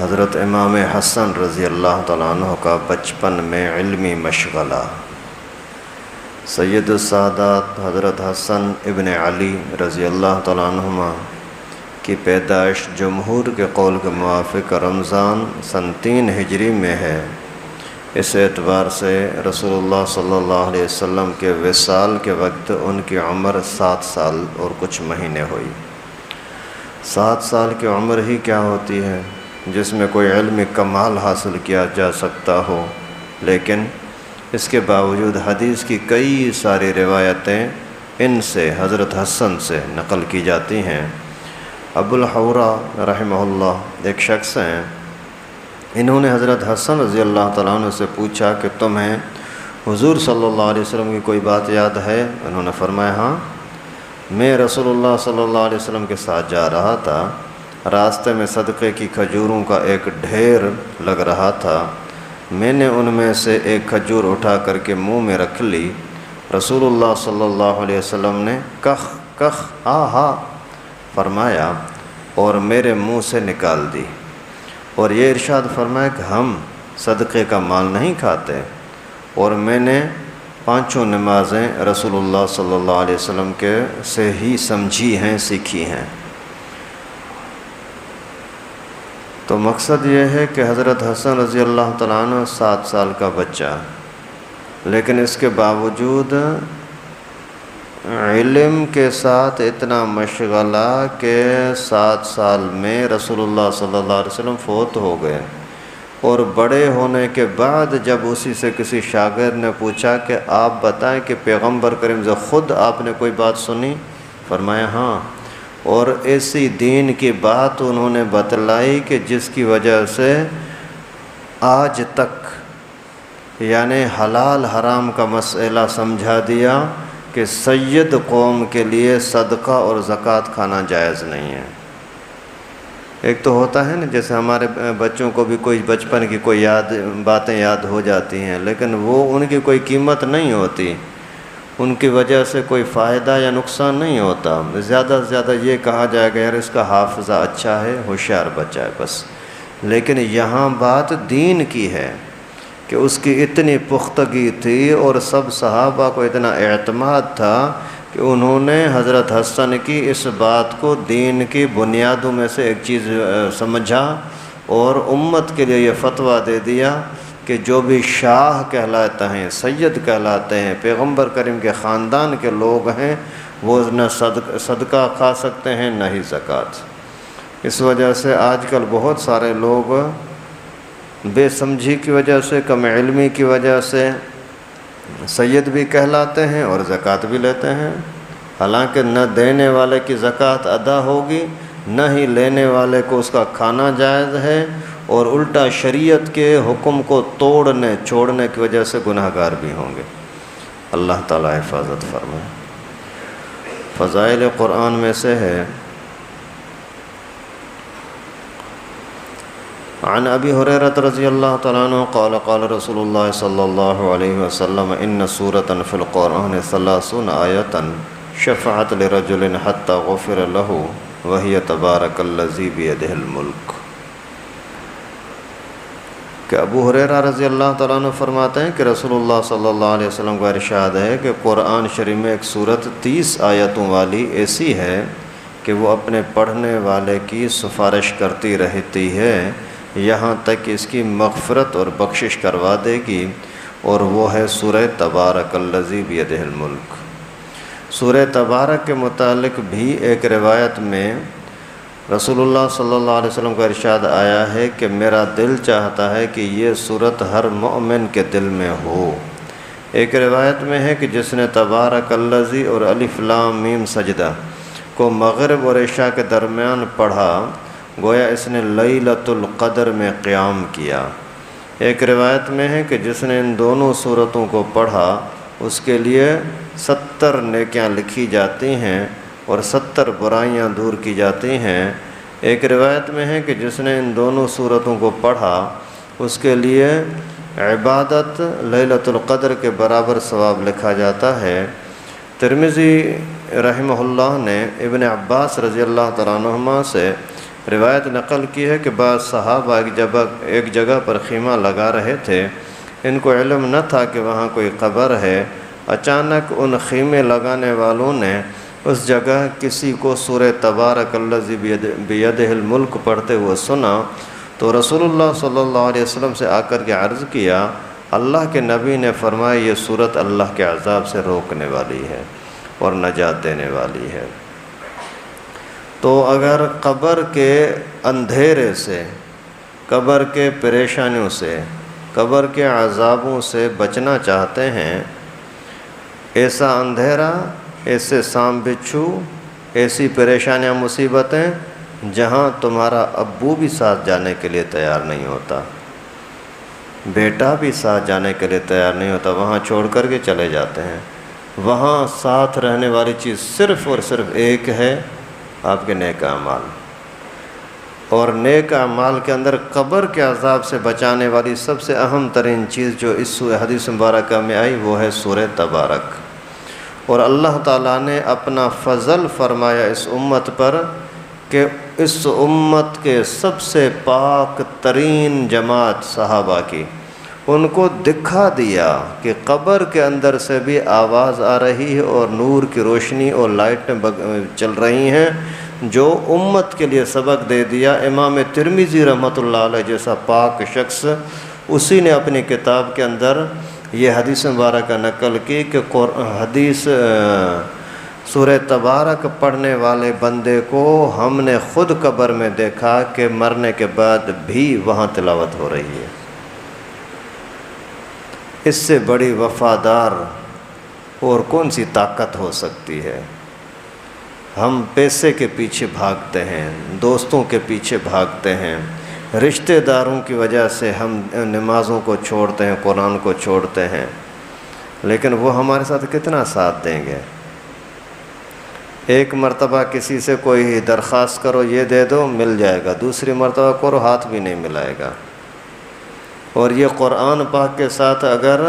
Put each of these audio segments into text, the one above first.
حضرت امام حسن رضی اللہ تعالیٰ عنہ کا بچپن میں علمی مشغلہ۔ سید السادات حضرت حسن ابن علی رضی اللہ تعالیٰ عنہما کی پیدائش جمہور کے قول کے موافق رمضان سن 3 ہجری میں ہے۔ اس اعتبار سے رسول اللہ صلی اللہ علیہ وسلم کے وصال کے وقت ان کی عمر 7 سال اور کچھ مہینے ہوئی۔ 7 سال کی عمر ہی کیا ہوتی ہے جس میں کوئی علمی کمال حاصل کیا جا سکتا ہو، لیکن اس کے باوجود حدیث کی کئی ساری روایتیں ان سے حضرت حسن سے نقل کی جاتی ہیں۔ ابو الحورا رحمہ اللہ ایک شخص ہیں، انہوں نے حضرت حسن رضی اللہ تعالیٰ عنہ سے پوچھا کہ تمہیں حضور صلی اللہ علیہ وسلم کی کوئی بات یاد ہے؟ انہوں نے فرمایا ہاں، میں رسول اللہ صلی اللہ علیہ وسلم کے ساتھ جا رہا تھا، راستے میں صدقے کی کھجوروں کا ایک ڈھیر لگ رہا تھا، میں نے ان میں سے ایک کھجور اٹھا کر کے منہ میں رکھ لی، رسول اللہ صلی اللہ علیہ وسلم نے کخ کخ آہا فرمایا اور میرے منہ سے نکال دی، اور یہ ارشاد فرمایا کہ ہم صدقے کا مال نہیں کھاتے، اور میں نے 5 نمازیں رسول اللہ صلی اللہ علیہ وسلم کے سے ہی سمجھی ہیں، سیکھی ہیں۔ تو مقصد یہ ہے کہ حضرت حسن رضی اللہ تعالیٰ عنہ 7 سال کا بچہ، لیکن اس کے باوجود علم کے ساتھ اتنا مشغلہ کہ 7 سال میں رسول اللہ صلی اللہ علیہ وسلم فوت ہو گئے، اور بڑے ہونے کے بعد جب اسی سے کسی شاگرد نے پوچھا کہ آپ بتائیں کہ پیغمبر کریم سے خود آپ نے کوئی بات سنی؟ فرمایا ہاں، اور ایسی دین کی بات انہوں نے بتلائی کہ جس کی وجہ سے آج تک یعنی حلال حرام کا مسئلہ سمجھا دیا کہ سید قوم کے لیے صدقہ اور زکوٰۃ کھانا جائز نہیں ہے۔ ایک تو ہوتا ہے نا جیسے ہمارے بچوں کو بھی کوئی بچپن کی کوئی باتیں یاد ہو جاتی ہیں، لیکن وہ ان کی کوئی قیمت نہیں ہوتی، ان کی وجہ سے کوئی فائدہ یا نقصان نہیں ہوتا۔ زیادہ سے زیادہ یہ کہا جائے گا یار اس کا حافظہ اچھا ہے، ہوشیار بچہ ہے بس، لیکن یہاں بات دین کی ہے کہ اس کی اتنی پختگی تھی اور سب صحابہ کو اتنا اعتماد تھا کہ انہوں نے حضرت حسن کی اس بات کو دین کی بنیادوں میں سے ایک چیز سمجھا، اور امت کے لیے یہ فتویٰ دے دیا کہ جو بھی شاہ کہلاتے ہیں، سید کہلاتے ہیں، پیغمبر کریم کے خاندان کے لوگ ہیں، وہ نہ صدقہ کھا سکتے ہیں نہ ہی زکوٰۃ۔ اس وجہ سے آج کل بہت سارے لوگ بے سمجھی کی وجہ سے، کم علمی کی وجہ سے سید بھی کہلاتے ہیں اور زکوٰۃ بھی لیتے ہیں، حالانکہ نہ دینے والے کی زکوٰۃ ادا ہوگی نہ ہی لینے والے کو اس کا کھانا جائز ہے، اور الٹا شریعت کے حکم کو توڑنے چھوڑنے کی وجہ سے گناہ گار بھی ہوں گے۔ اللہ تعالیٰ حفاظت فرمائے۔ فضائل قرآن میں سے ہے عن ابی ہریرہ رضی اللہ تعالیٰ عنہ قال قال رسول اللہ صلی اللہ علیہ وسلم ان سورۃ فی القرآن 30 آیۃ شفعت لرجل حتی غفر له وہی تبارک الذی بیدہ الملک۔ کہ ابو ہریرہ رضی اللہ تعالیٰ عنہ فرماتے ہیں کہ رسول اللہ صلی اللہ علیہ وسلم کا ارشاد ہے کہ قرآن شریف میں ایک سورت 30 آیتوں والی ایسی ہے کہ وہ اپنے پڑھنے والے کی سفارش کرتی رہتی ہے یہاں تک کہ اس کی مغفرت اور بخشش کروا دے گی، اور وہ ہے سورہ تبارک الذی بیدہ الملک۔ سورہ تبارک کے متعلق بھی ایک روایت میں رسول اللہ صلی اللہ علیہ وسلم کا ارشاد آیا ہے کہ میرا دل چاہتا ہے کہ یہ سورت ہر مومن کے دل میں ہو۔ ایک روایت میں ہے کہ جس نے تبارک الذی اور الف لام میم سجدہ کو مغرب اور عشاء کے درمیان پڑھا، گویا اس نے لیلۃ القدر میں قیام کیا۔ ایک روایت میں ہے کہ جس نے ان دونوں سورتوں کو پڑھا اس کے لیے 70 نیکیاں لکھی جاتی ہیں اور 70 برائیاں دور کی جاتی ہیں۔ ایک روایت میں ہے کہ جس نے ان دونوں سورتوں کو پڑھا اس کے لیے عبادت لیلۃ القدر کے برابر ثواب لکھا جاتا ہے۔ ترمذی رحمہ اللہ نے ابن عباس رضی اللہ تعالیٰ عنہما سے روایت نقل کی ہے کہ بعض صحابہ ایک جگہ پر خیمہ لگا رہے تھے، ان کو علم نہ تھا کہ وہاں کوئی قبر ہے۔ اچانک ان خیمے لگانے والوں نے اس جگہ کسی کو سورہ تبارک الذی بیدہ الملک پڑھتے ہوئے سنا، تو رسول اللہ صلی اللہ علیہ وسلم سے آ کر کے عرض کیا، اللہ کے نبی نے فرمایا یہ صورت اللہ کے عذاب سے روکنے والی ہے اور نجات دینے والی ہے۔ تو اگر قبر کے اندھیرے سے، قبر کے پریشانیوں سے، قبر کے عذابوں سے بچنا چاہتے ہیں، ایسا اندھیرا، ایسے سانپ بچھو، ایسی پریشانیاں مصیبتیں جہاں تمہارا ابو بھی ساتھ جانے کے لیے تیار نہیں ہوتا، بیٹا بھی ساتھ جانے کے لیے تیار نہیں ہوتا، وہاں چھوڑ کر کے چلے جاتے ہیں، وہاں ساتھ رہنے والی چیز صرف اور صرف ایک ہے، آپ کے نیک اعمال۔ اور نیک اعمال کے اندر قبر کے عذاب سے بچانے والی سب سے اہم ترین چیز جو اس حدیث مبارکہ میں آئی وہ ہے سورہ تبارک۔ اور اللہ تعالیٰ نے اپنا فضل فرمایا اس امت پر کہ اس امت کے سب سے پاک ترین جماعت صحابہ کی، ان کو دکھا دیا کہ قبر کے اندر سے بھی آواز آ رہی ہے اور نور کی روشنی اور لائٹیں چل رہی ہیں، جو امت کے لیے سبق دے دیا۔ امام ترمذی رحمۃ اللہ علیہ جیسا پاک شخص، اسی نے اپنی کتاب کے اندر یہ حدیث مبارکہ نقل کی کہ حدیث سورہ تبارک پڑھنے والے بندے کو ہم نے خود قبر میں دیکھا کہ مرنے کے بعد بھی وہاں تلاوت ہو رہی ہے۔ اس سے بڑی وفادار اور کون سی طاقت ہو سکتی ہے؟ ہم پیسے کے پیچھے بھاگتے ہیں، دوستوں کے پیچھے بھاگتے ہیں، رشتہ داروں کی وجہ سے ہم نمازوں کو چھوڑتے ہیں، قرآن کو چھوڑتے ہیں، لیکن وہ ہمارے ساتھ کتنا ساتھ دیں گے؟ ایک مرتبہ کسی سے کوئی درخواست کرو یہ دے دو، مل جائے گا، دوسری مرتبہ کرو ہاتھ بھی نہیں ملائے گا۔ اور یہ قرآن پاک کے ساتھ اگر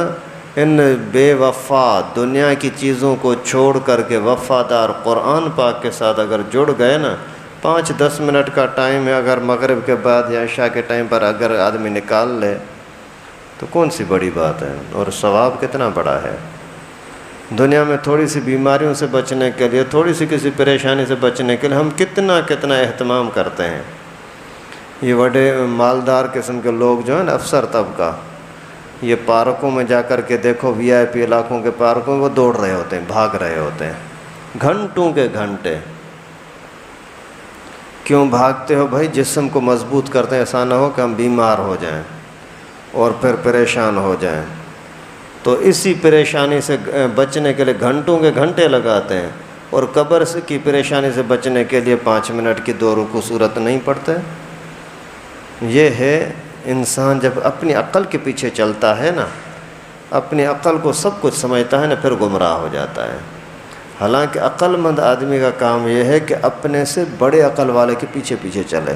ان بے وفا دنیا کی چیزوں کو چھوڑ کر کے وفادار قرآن پاک کے ساتھ اگر جڑ گئے نا، 5-10 منٹ کا ٹائم ہے، اگر مغرب کے بعد یا عشاء کے ٹائم پر اگر آدمی نکال لے تو کون سی بڑی بات ہے، اور ثواب کتنا بڑا ہے۔ دنیا میں تھوڑی سی بیماریوں سے بچنے کے لیے، تھوڑی سی کسی پریشانی سے بچنے کے لیے ہم کتنا اہتمام کرتے ہیں۔ یہ بڑے مالدار قسم کے لوگ جو ہیں نا، افسر طبقہ، یہ پارکوں میں جا کر کے دیکھو، وی آئی پی علاقوں کے پارکوں میں وہ دوڑ رہے ہوتے ہیں، بھاگ رہے ہوتے ہیں گھنٹوں کے گھنٹے۔ کیوں بھاگتے ہو بھائی؟ جسم کو مضبوط کرتے ہیں، ایسا نہ ہو کہ ہم بیمار ہو جائیں اور پھر پریشان ہو جائیں۔ تو اسی پریشانی سے بچنے کے لیے گھنٹوں کے گھنٹے لگاتے ہیں، اور قبر کی پریشانی سے بچنے کے لیے 5 منٹ کی 2 رکوع سورت نہیں پڑھتے۔ یہ ہے انسان جب اپنی عقل کے پیچھے چلتا ہے نا، اپنی عقل کو سب کچھ سمجھتا ہے نا، پھر گمراہ ہو جاتا ہے۔ حالانکہ عقل مند آدمی کا کام یہ ہے کہ اپنے سے بڑے عقل والے کے پیچھے پیچھے چلے،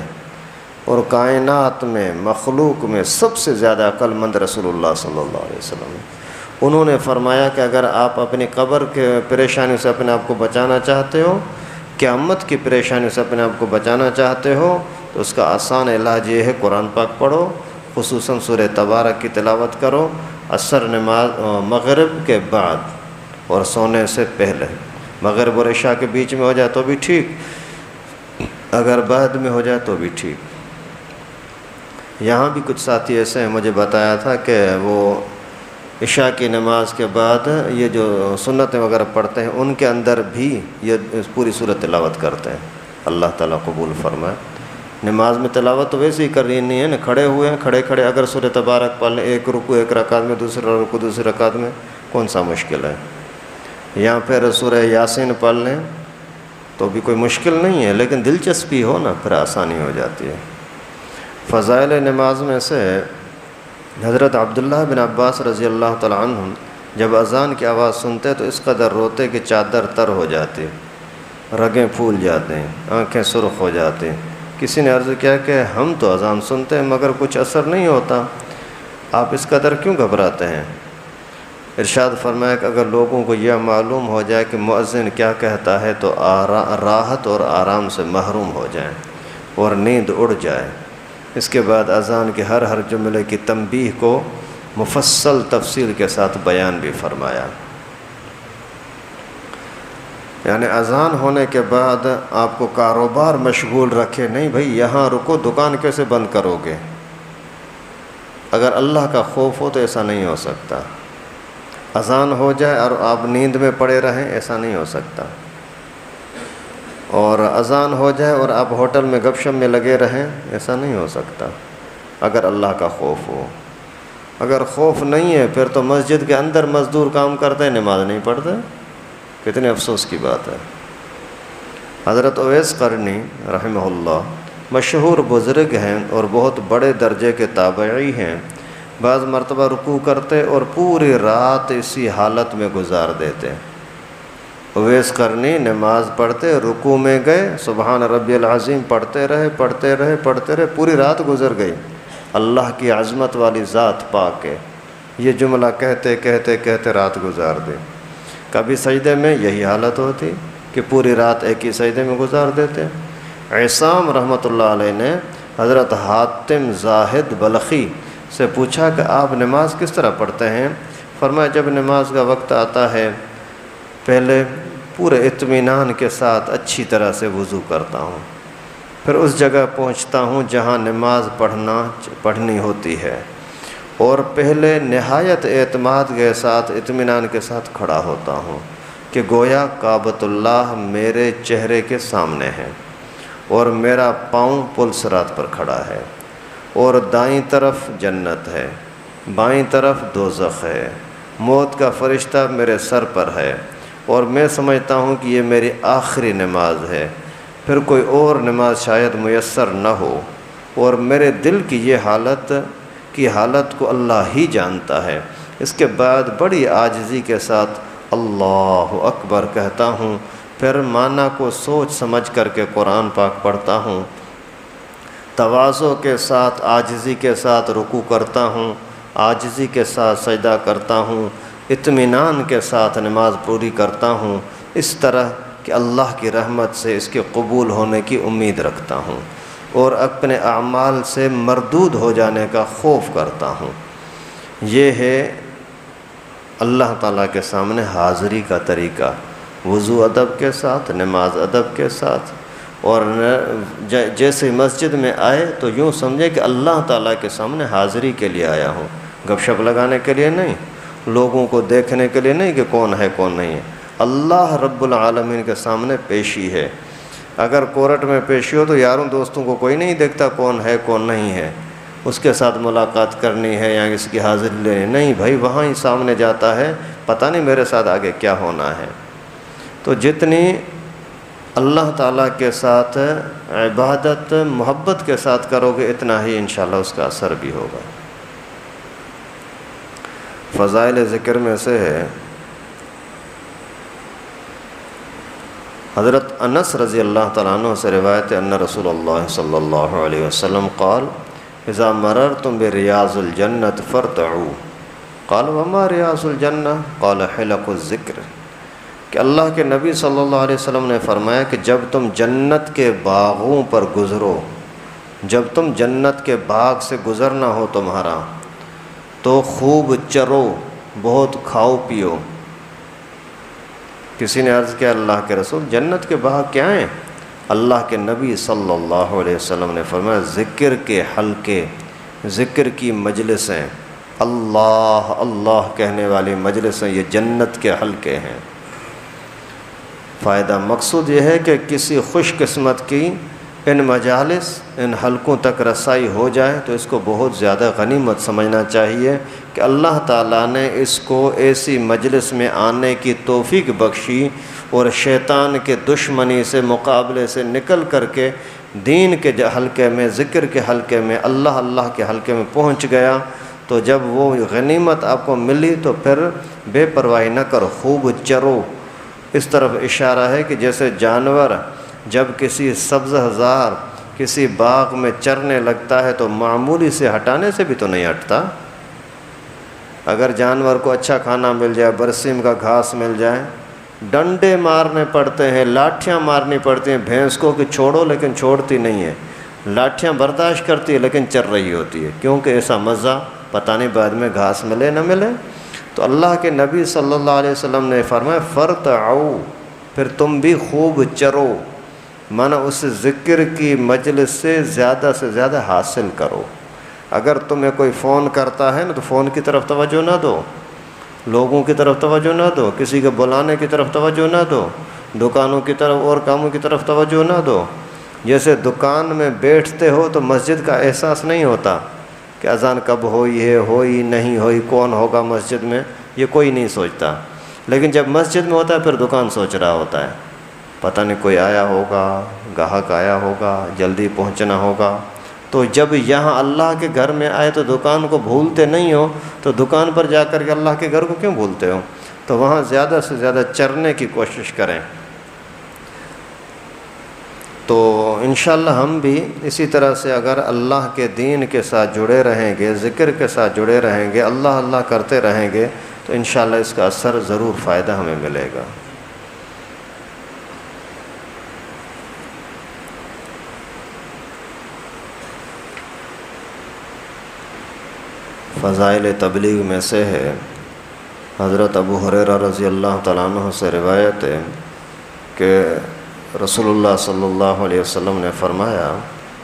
اور کائنات میں، مخلوق میں سب سے زیادہ عقل مند رسول اللہ صلی اللہ علیہ وسلم ہے۔ انہوں نے فرمایا کہ اگر آپ اپنی قبر کے پریشانیوں سے اپنے آپ کو بچانا چاہتے ہو، قیامت کی پریشانیوں سے اپنے آپ کو بچانا چاہتے ہو، تو اس کا آسان علاج یہ ہے قرآن پاک پڑھو، خصوصاً سورہ تبارک کی تلاوت کرو، عصر نماز مغرب کے بعد اور سونے سے پہلے۔ مغرب اور عشاء کے بیچ میں ہو جائے تو بھی ٹھیک، اگر بعد میں ہو جائے تو بھی ٹھیک۔ یہاں بھی کچھ ساتھی ایسے ہیں، مجھے بتایا تھا کہ وہ عشاء کی نماز کے بعد یہ جو سنتیں وغیرہ پڑھتے ہیں، ان کے اندر بھی یہ پوری سورت تلاوت کرتے ہیں۔ اللہ تعالیٰ قبول فرمائے۔ نماز میں تلاوت تو ویسے ہی کرنی نہیں ہے نا، کھڑے ہوئے ہیں، کھڑے اگر سورہ تبارک پڑھ لیں، ایک رکوع ایک رکعت میں، دوسرا رکوع دوسری رکعت میں، کون سا مشکل ہے؟ یا پھر سورہ یاسین پڑھ لیں تو بھی کوئی مشکل نہیں ہے، لیکن دلچسپی ہو نا، پھر آسانی ہو جاتی ہے۔ فضائل نماز میں سے حضرت عبداللہ بن عباس رضی اللہ تعالیٰ عنہ جب اذان کی آواز سنتے تو اس قدر روتے کہ چادر تر ہو جاتی، رگیں پھول جاتے ہیں، آنکھیں سرخ ہو جاتی۔ کسی نے عرض کیا کہ ہم تو اذان سنتے ہیں مگر کچھ اثر نہیں ہوتا، آپ اس قدر کیوں گھبراتے ہیں؟ ارشاد فرمایا کہ اگر لوگوں کو یہ معلوم ہو جائے کہ مؤذن کیا کہتا ہے تو راحت اور آرام سے محروم ہو جائیں۔ اور نیند اڑ جائے۔ اس کے بعد اذان کے ہر جملے کی تنبیہ کو مفصل تفصیل کے ساتھ بیان بھی فرمایا۔ یعنی اذان ہونے کے بعد آپ کو کاروبار مشغول رکھے نہیں، بھئی یہاں رکو، دکان کیسے بند کرو گے؟ اگر اللہ کا خوف ہو تو ایسا نہیں ہو سکتا۔ اذان ہو جائے اور آپ نیند میں پڑے رہیں، ایسا نہیں ہو سکتا۔ اور اذان ہو جائے اور آپ ہوٹل میں گپ شپ میں لگے رہیں، ایسا نہیں ہو سکتا اگر اللہ کا خوف ہو۔ اگر خوف نہیں ہے پھر تو مسجد کے اندر مزدور کام کرتے ہیں، نماز نہیں پڑھتے، کتنے افسوس کی بات ہے۔ حضرت اویس قرنی رحمہ اللہ مشہور بزرگ ہیں اور بہت بڑے درجے کے تابعی ہیں۔ بعض مرتبہ رکوع کرتے اور پوری رات اسی حالت میں گزار دیتے۔ اویس قرنی نماز پڑھتے، رکوع میں گئے، سبحان ربی العظیم پڑھتے رہے، پوری رات گزر گئی۔ اللہ کی عظمت والی ذات پاک ہے، یہ جملہ کہتے رات گزار دی۔ کبھی سجدے میں یہی حالت ہوتی کہ پوری رات ایک ہی سجدے میں گزار دیتے۔ عصام رحمۃ اللہ علیہ نے حضرت حاتم زاہد بلخی سے پوچھا کہ آپ نماز کس طرح پڑھتے ہیں؟ فرمایا جب نماز کا وقت آتا ہے پہلے پورے اطمینان کے ساتھ اچھی طرح سے وضو کرتا ہوں، پھر اس جگہ پہنچتا ہوں جہاں نماز پڑھنی ہوتی ہے، اور پہلے نہایت اعتماد کے ساتھ اطمینان کے ساتھ کھڑا ہوتا ہوں کہ گویا کعبۃ اللہ میرے چہرے کے سامنے ہے اور میرا پاؤں پل صراط پر کھڑا ہے، اور دائیں طرف جنت ہے، بائیں طرف دوزخ ہے، موت کا فرشتہ میرے سر پر ہے، اور میں سمجھتا ہوں کہ یہ میری آخری نماز ہے، پھر کوئی اور نماز شاید میسر نہ ہو، اور میرے دل کی یہ حالت کو اللہ ہی جانتا ہے۔ اس کے بعد بڑی عاجزی کے ساتھ اللہ اکبر کہتا ہوں، پھر معنی کو سوچ سمجھ کر کے قرآن پاک پڑھتا ہوں، تواضع کے ساتھ عاجزی کے ساتھ رکوع کرتا ہوں، عاجزی کے ساتھ سجدہ کرتا ہوں، اطمینان کے ساتھ نماز پوری کرتا ہوں، اس طرح کہ اللہ کی رحمت سے اس کے قبول ہونے کی امید رکھتا ہوں اور اپنے اعمال سے مردود ہو جانے کا خوف کرتا ہوں۔ یہ ہے اللہ تعالیٰ کے سامنے حاضری کا طریقہ، وضو ادب کے ساتھ، نماز ادب کے ساتھ، اور جیسے مسجد میں آئے تو یوں سمجھے کہ اللہ تعالیٰ کے سامنے حاضری کے لیے آیا ہوں، گپ شپ لگانے کے لیے نہیں، لوگوں کو دیکھنے کے لیے نہیں کہ کون ہے کون نہیں ہے، اللہ رب العالمین کے سامنے پیشی ہے۔ اگر کورٹ میں پیشی ہو تو یاروں دوستوں کو کوئی نہیں دیکھتا کون ہے کون نہیں ہے، اس کے ساتھ ملاقات کرنی ہے یا اس کی حاضری لینی نہیں، بھائی وہاں ہی سامنے جاتا ہے، پتہ نہیں میرے ساتھ آگے کیا ہونا ہے۔ تو جتنی اللہ تعالیٰ کے ساتھ عبادت محبت کے ساتھ کرو گے اتنا ہی انشاءاللہ اس کا اثر بھی ہوگا۔ فضائل ذکر میں سے ہے حضرت انس رضی اللہ تعالیٰ عنہ سے روایت ہے ان رسول اللہ صلی اللہ علیہ وسلم قال اذا مررتم بریاض الجنت فرتعوا قال وما ریاض الجنہ قال حلق الذکر، کہ اللہ کے نبی صلی اللہ علیہ وسلم نے فرمایا کہ جب تم جنت کے باغوں پر گزرو، جب تم جنت کے باغ سے گزرنا ہو تمہارا تو خوب چرو، بہت کھاؤ پیو۔ کسی نے عرض کیا اللہ کے رسول جنت کے باغ کیا ہیں؟ اللہ کے نبی صلی اللہ علیہ وسلم نے فرمایا ذکر کے حلقے، ذکر کی مجلسیں، اللہ اللہ کہنے والی مجلسیں، یہ جنت کے حلقے ہیں۔ فائدہ مقصود یہ ہے کہ کسی خوش قسمت کی ان مجالس ان حلقوں تک رسائی ہو جائے تو اس کو بہت زیادہ غنیمت سمجھنا چاہیے کہ اللہ تعالیٰ نے اس کو ایسی مجلس میں آنے کی توفیق بخشی اور شیطان کے دشمنی سے مقابلے سے نکل کر کے دین کے حلقے میں، ذکر کے حلقے میں، اللہ اللہ کے حلقے میں پہنچ گیا۔ تو جب وہ غنیمت آپ کو ملی تو پھر بے پرواہی نہ کرو، خوب چرو۔ اس طرف اشارہ ہے کہ جیسے جانور جب کسی سبزہ زار کسی باغ میں چرنے لگتا ہے تو معمولی سے ہٹانے سے بھی تو نہیں ہٹتا۔ اگر جانور کو اچھا کھانا مل جائے، برسیم کا گھاس مل جائے، ڈنڈے مارنے پڑتے ہیں، لاٹھیاں مارنی پڑتی ہیں بھینس کو کہ چھوڑو، لیکن چھوڑتی نہیں ہے۔ لاٹھیاں برداشت کرتی ہے لیکن چر رہی ہوتی ہے، کیونکہ ایسا مزہ پتہ نہیں بعد میں گھاس ملے نہ ملے۔ تو اللہ کے نبی صلی اللہ علیہ وسلم نے فرمایا فرتعوا، پھر تم بھی خوب چرو، مانا اس ذکر کی مجلس سے زیادہ حاصل کرو۔ اگر تمہیں کوئی فون کرتا ہے نا تو فون کی طرف توجہ نہ دو، لوگوں کی طرف توجہ نہ دو، کسی کے بلانے کی طرف توجہ نہ دو، دکانوں کی طرف اور کاموں کی طرف توجہ نہ دو۔ جیسے دکان میں بیٹھتے ہو تو مسجد کا احساس نہیں ہوتا کہ اذان کب ہوئی ہے، ہوئی نہیں ہوئی، کون ہوگا مسجد میں، یہ کوئی نہیں سوچتا۔ لیکن جب مسجد میں ہوتا ہے پھر دکان سوچ رہا ہوتا ہے، پتہ نہیں کوئی آیا ہوگا، گاہک آیا ہوگا، جلدی پہنچنا ہوگا۔ تو جب یہاں اللہ کے گھر میں آئے تو دکان کو بھولتے نہیں ہو، تو دکان پر جا کر کے اللہ کے گھر کو کیوں بھولتے ہو؟ تو وہاں زیادہ سے زیادہ چرنے کی کوشش کریں۔ تو انشاءاللہ ہم بھی اسی طرح سے اگر اللہ کے دین کے ساتھ جڑے رہیں گے، ذکر کے ساتھ جڑے رہیں گے، اللہ اللہ کرتے رہیں گے تو انشاءاللہ اس کا اثر ضرور فائدہ ہمیں ملے گا۔ فضائل تبلیغ میں سے ہے، حضرت ابو ہریرہ رضی اللہ تعالیٰ عنہ سے روایت ہے کہ رسول اللہ صلی اللہ علیہ وسلم نے فرمایا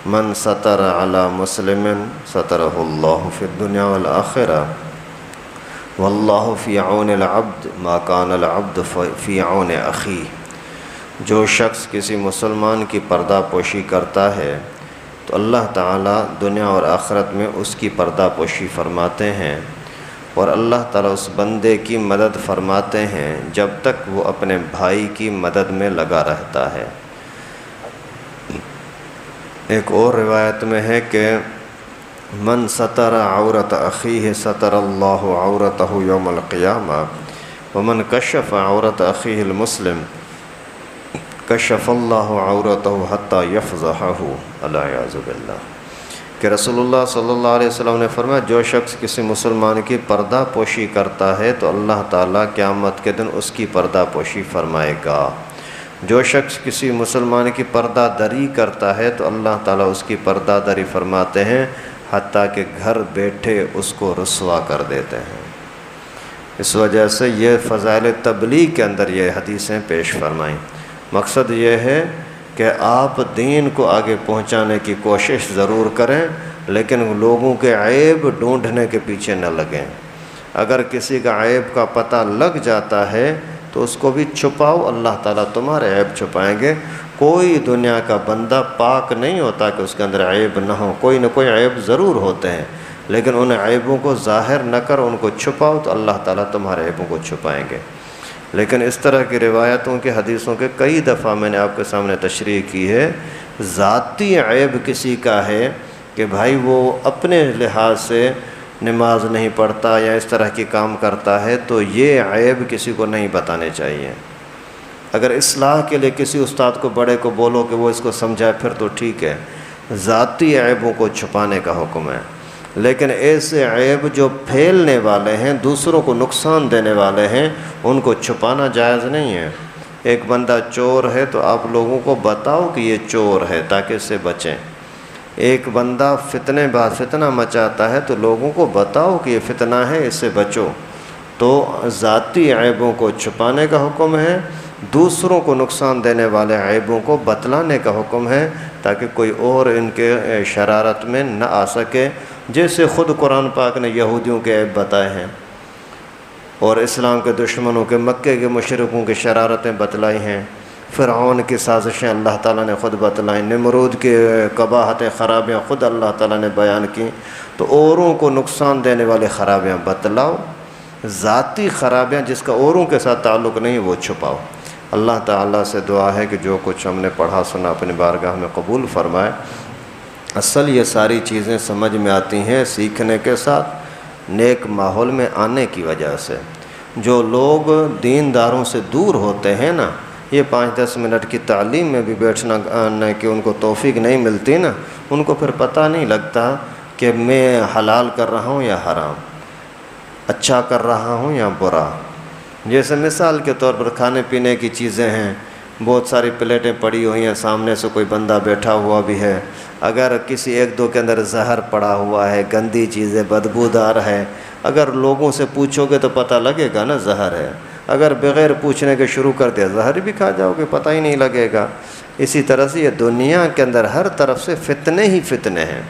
من ستر علی مسلم سترہ اللہ فی الدنیا والآخرہ واللہ فی عون العبد ما کان العبد فی عون اخیہ۔ جو شخص کسی مسلمان کی پردہ پوشی کرتا ہے تو اللہ تعالیٰ دنیا اور آخرت میں اس کی پردہ پوشی فرماتے ہیں، اور اللہ تعالیٰ اس بندے کی مدد فرماتے ہیں جب تک وہ اپنے بھائی کی مدد میں لگا رہتا ہے۔ ایک اور روایت میں ہے کہ من ستر عورت اخیہ ستر اللہ عورتہ یوم القیامہ ومن کشف عورت اخیہ المسلم کشف اللہ عورتہ حتی یفضحہ والعیاذ باللہ۔ کہ رسول اللہ صلی اللہ علیہ وسلم نے فرمایا جو شخص کسی مسلمان کی پردہ پوشی کرتا ہے تو اللہ تعالیٰ قیامت کے دن اس کی پردہ پوشی فرمائے گا۔ جو شخص کسی مسلمان کی پردہ دری کرتا ہے تو اللہ تعالیٰ اس کی پردہ دری فرماتے ہیں حتیٰ کہ گھر بیٹھے اس کو رسوا کر دیتے ہیں۔ اس وجہ سے یہ فضائل تبلیغ کے اندر یہ حدیثیں پیش فرمائیں۔ مقصد یہ ہے کہ آپ دین کو آگے پہنچانے کی کوشش ضرور کریں، لیکن لوگوں کے عیب ڈھونڈنے کے پیچھے نہ لگیں۔ اگر کسی کا عیب کا پتہ لگ جاتا ہے تو اس کو بھی چھپاؤ، اللہ تعالیٰ تمہارے عیب چھپائیں گے۔ کوئی دنیا کا بندہ پاک نہیں ہوتا کہ اس کے اندر عیب نہ ہو، کوئی نہ کوئی عیب ضرور ہوتے ہیں، لیکن ان عیبوں کو ظاہر نہ کر ان کو چھپاؤ تو اللہ تعالیٰ تمہارے عیبوں کو چھپائیں گے۔ لیکن اس طرح کی روایتوں کے حدیثوں کے کئی دفعہ میں نے آپ کے سامنے تشریح کی ہے۔ ذاتی عیب کسی کا ہے کہ بھائی وہ اپنے لحاظ سے نماز نہیں پڑھتا یا اس طرح کی کام کرتا ہے، تو یہ عیب کسی کو نہیں بتانے چاہیے۔ اگر اصلاح کے لیے کسی استاد کو بڑے کو بولو کہ وہ اس کو سمجھائے پھر تو ٹھیک ہے، ذاتی عیبوں کو چھپانے کا حکم ہے۔ لیکن ایسے عیب جو پھیلنے والے ہیں، دوسروں کو نقصان دینے والے ہیں، ان کو چھپانا جائز نہیں ہے۔ ایک بندہ چور ہے تو آپ لوگوں کو بتاؤ کہ یہ چور ہے تاکہ اس سے بچیں۔ ایک بندہ فتنہ مچاتا ہے تو لوگوں کو بتاؤ کہ یہ فتنہ ہے، اس سے بچو۔ تو ذاتی عیبوں کو چھپانے کا حکم ہے، دوسروں کو نقصان دینے والے عیبوں کو بتلانے کا حکم ہے تاکہ کوئی اور ان کے شرارت میں نہ آ سکے، جیسے خود قرآن پاک نے یہودیوں کے عیب بتائے ہیں اور اسلام کے دشمنوں کے مکے کے مشرکوں کی شرارتیں بتلائی ہیں، فرعون کی سازشیں اللہ تعالیٰ نے خود بتلائیں، نمرود کی قباحتیں خرابیاں خود اللہ تعالیٰ نے بیان کی۔ تو اوروں کو نقصان دینے والے خرابیاں بتلاؤ، ذاتی خرابیاں جس کا اوروں کے ساتھ تعلق نہیں وہ چھپاؤ۔ اللہ تعالیٰ سے دعا ہے کہ جو کچھ ہم نے پڑھا سنا اپنی بارگاہ میں قبول فرمائے۔ اصل یہ ساری چیزیں سمجھ میں آتی ہیں سیکھنے کے ساتھ، نیک ماحول میں آنے کی وجہ سے۔ جو لوگ دینداروں سے دور ہوتے ہیں نا، یہ 5-10 منٹ کی تعلیم میں بھی بیٹھنا کہ ان کو توفیق نہیں ملتی نا، ان کو پھر پتہ نہیں لگتا کہ میں حلال کر رہا ہوں یا حرام، اچھا کر رہا ہوں یا برا۔ جیسے مثال کے طور پر کھانے پینے کی چیزیں ہیں، بہت ساری پلیٹیں پڑی ہوئی ہیں، سامنے سے کوئی بندہ بیٹھا ہوا بھی ہے، اگر کسی ایک دو کے اندر زہر پڑا ہوا ہے، گندی چیزیں بدبودار ہے، اگر لوگوں سے پوچھو گے تو پتہ لگے گا نا زہر ہے، اگر بغیر پوچھنے کے شروع کر دیا زہر بھی کھا جاؤ گے، پتہ ہی نہیں لگے گا۔ اسی طرح سے یہ دنیا کے اندر ہر طرف سے فتنے ہی فتنے ہیں،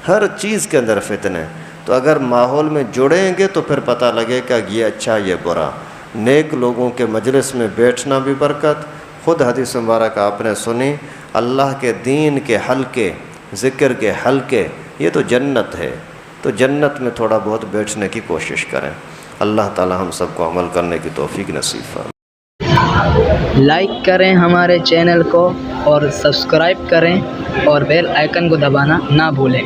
ہر چیز کے اندر فتنے، تو اگر ماحول میں جڑیں گے تو پھر پتہ لگے گا کہ یہ اچھا یہ برا۔ نیک لوگوں کے مجلس میں بیٹھنا بھی برکت، خود حدیث مبارک آپ نے سنی، اللہ کے دین کے حلقے، ذکر کے حلقے، یہ تو جنت ہے، تو جنت میں تھوڑا بہت بیٹھنے کی کوشش کریں۔ اللہ تعالی ہم سب کو عمل کرنے کی توفیق نصیب فرمائے۔ لائک کریں ہمارے چینل کو اور سبسکرائب کریں اور بیل آئیکن کو دبانا نہ بھولیں۔